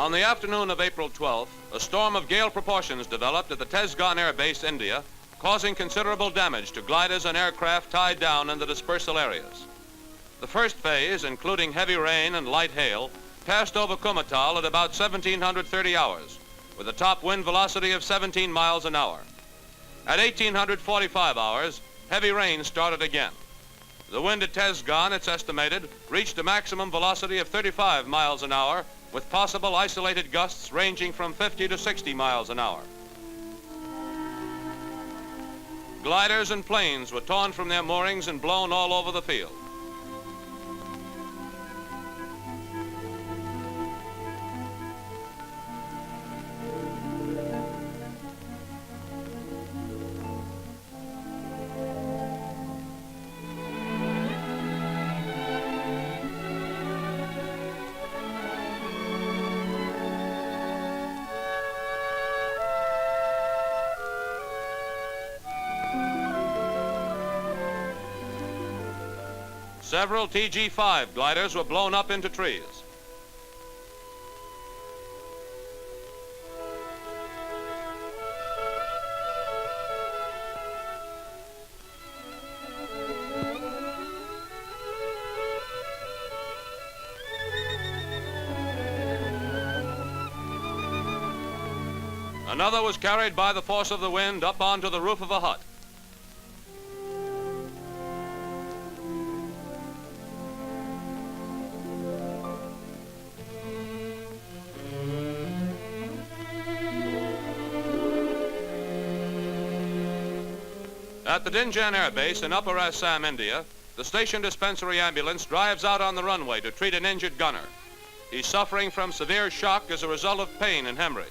On the afternoon of April 12th, a storm of gale proportions developed at the Tezghan Air Base, India, causing considerable damage to gliders and aircraft tied down in the dispersal areas. The first phase, including heavy rain and light hail, passed over Kumatal at about 1730 hours, with a top wind velocity of 17 miles an hour. At 1845 hours, heavy rain started again. The wind at Tezghan, it's estimated, reached a maximum velocity of 35 miles an hour, with possible isolated gusts ranging from 50 to 60 miles an hour. Gliders and planes were torn from their moorings and blown all over the field. Several TG-5 gliders were blown up into trees. Another was carried by the force of the wind up onto the roof of a hut. At the Dinjan Air Base in Upper Assam, India, the station dispensary ambulance drives out on the runway to treat an injured gunner. He's suffering from severe shock as a result of pain and hemorrhage.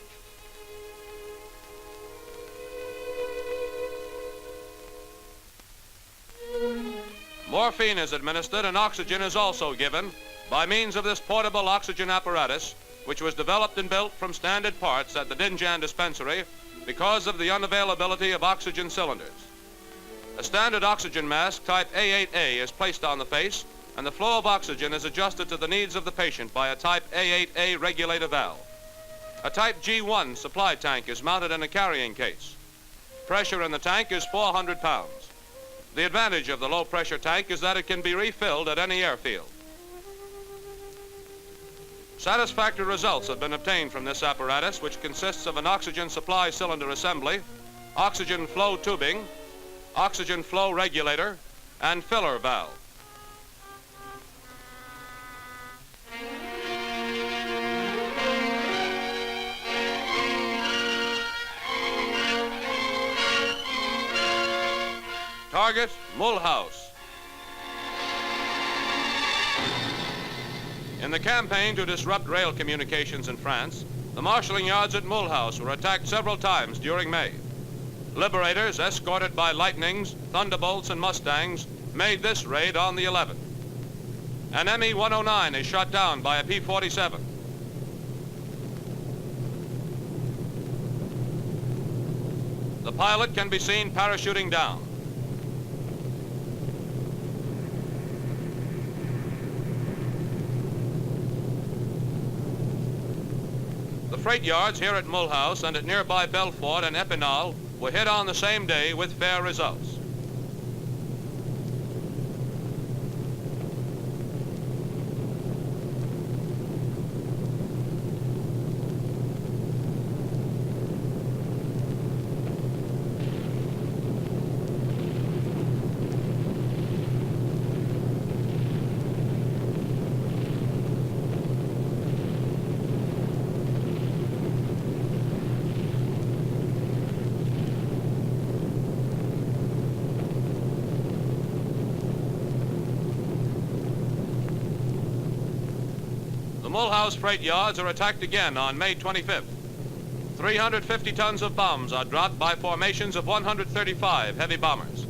Morphine is administered and oxygen is also given by means of this portable oxygen apparatus, which was developed and built from standard parts at the Dinjan dispensary because of the unavailability of oxygen cylinders. A standard oxygen mask type A8A is placed on the face, and the flow of oxygen is adjusted to the needs of the patient by a type A8A regulator valve. A type G1 supply tank is mounted in a carrying case. Pressure in the tank is 400 pounds. The advantage of the low-pressure tank is that it can be refilled at any airfield. Satisfactory results have been obtained from this apparatus, which consists of an oxygen supply cylinder assembly, oxygen flow tubing, oxygen flow regulator, and filler valve. Target, Mulhouse. In the campaign to disrupt rail communications in France, the marshalling yards at Mulhouse were attacked several times during May. Liberators, escorted by Lightnings, Thunderbolts, and Mustangs, made this raid on the 11th. An Me-109 is shot down by a P-47. The pilot can be seen parachuting down. The freight yards here at Mulhouse and at nearby Belfort and Epinal were hit on the same day with fair results. The Mulhouse freight yards are attacked again on May 25th. 350 tons of bombs are dropped by formations of 135 heavy bombers.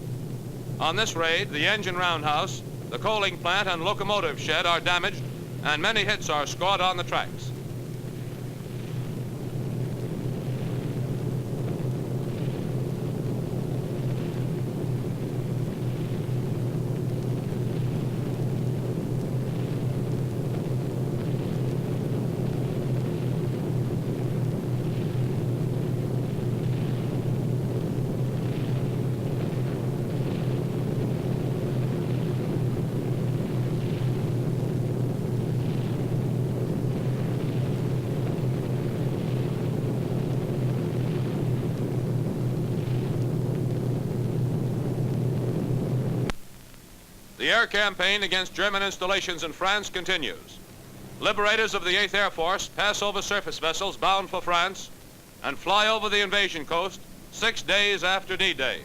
On this raid, the engine roundhouse, the coaling plant, and locomotive shed are damaged, and many hits are scored on the tracks. The air campaign against German installations in France continues. Liberators of the 8th Air Force pass over surface vessels bound for France and fly over the invasion coast 6 days after D-Day.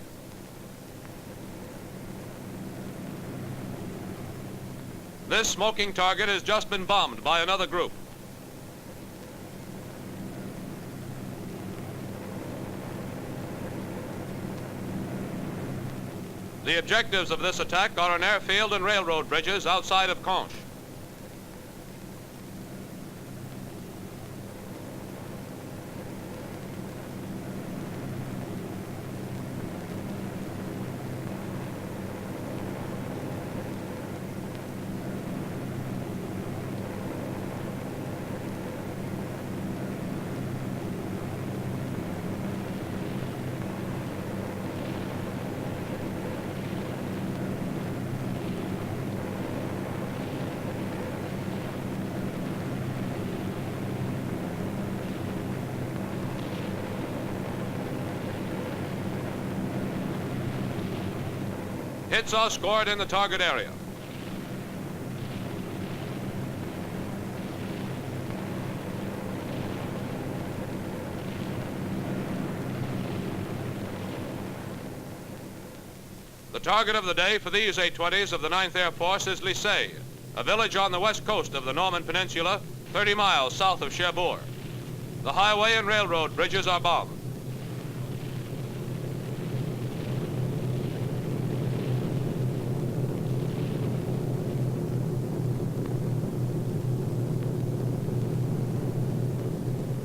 This smoking target has just been bombed by another group. The objectives of this attack are an airfield and railroad bridges outside of Conches. Hits are scored in the target area. The target of the day for these A-20s of the 9th Air Force is Lissay, a village on the west coast of the Norman Peninsula, 30 miles south of Cherbourg. The highway and railroad bridges are bombed.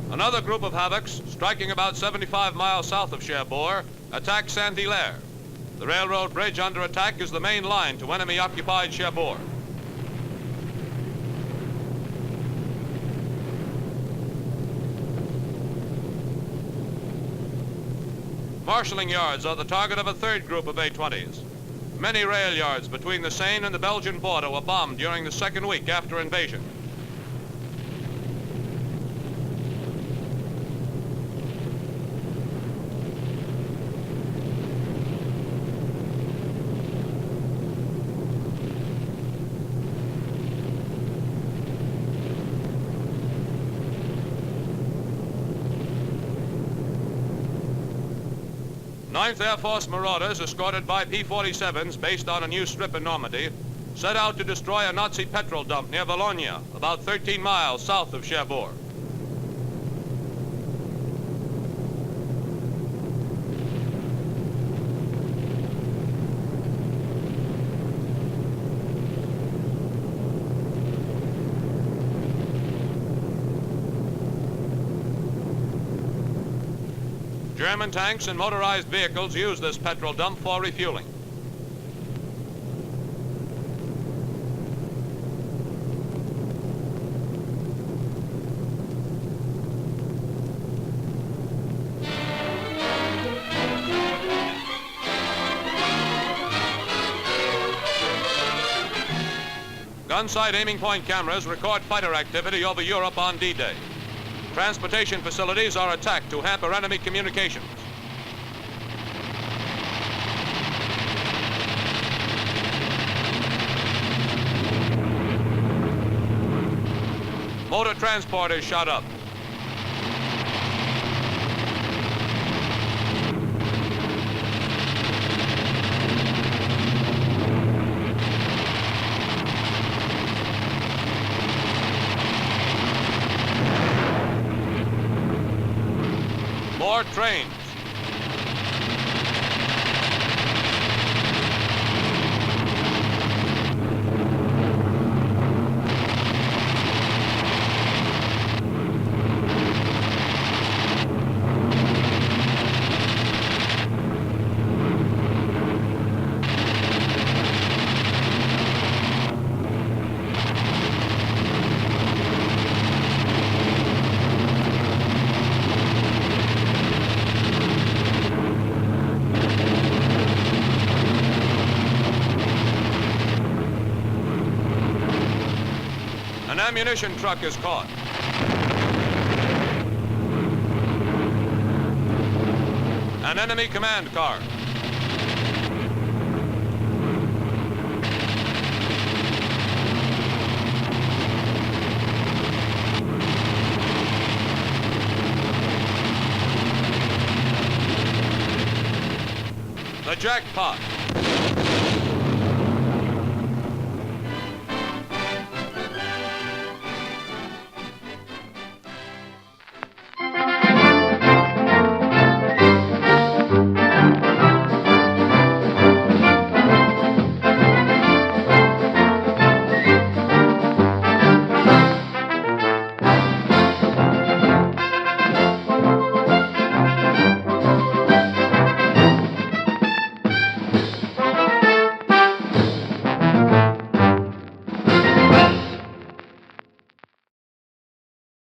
Another group of Havocs, striking about 75 miles south of Cherbourg, attacked Saint-Hilaire. The railroad bridge under attack is the main line to enemy-occupied Cherbourg. Marshalling yards are the target of a third group of A-20s. Many rail yards between the Seine and the Belgian border were bombed during the second week after invasion. Ninth Air Force marauders, escorted by P-47s based on a new strip in Normandy, set out to destroy a Nazi petrol dump near Valognes, about 13 miles south of Cherbourg. German tanks and motorized vehicles use this petrol dump for refueling. Gunsight aiming point cameras record fighter activity over Europe on D-Day. Transportation facilities are attacked to hamper enemy communications. Motor transport is shot up. More trains. An ammunition truck is caught. An enemy command car. jackpot.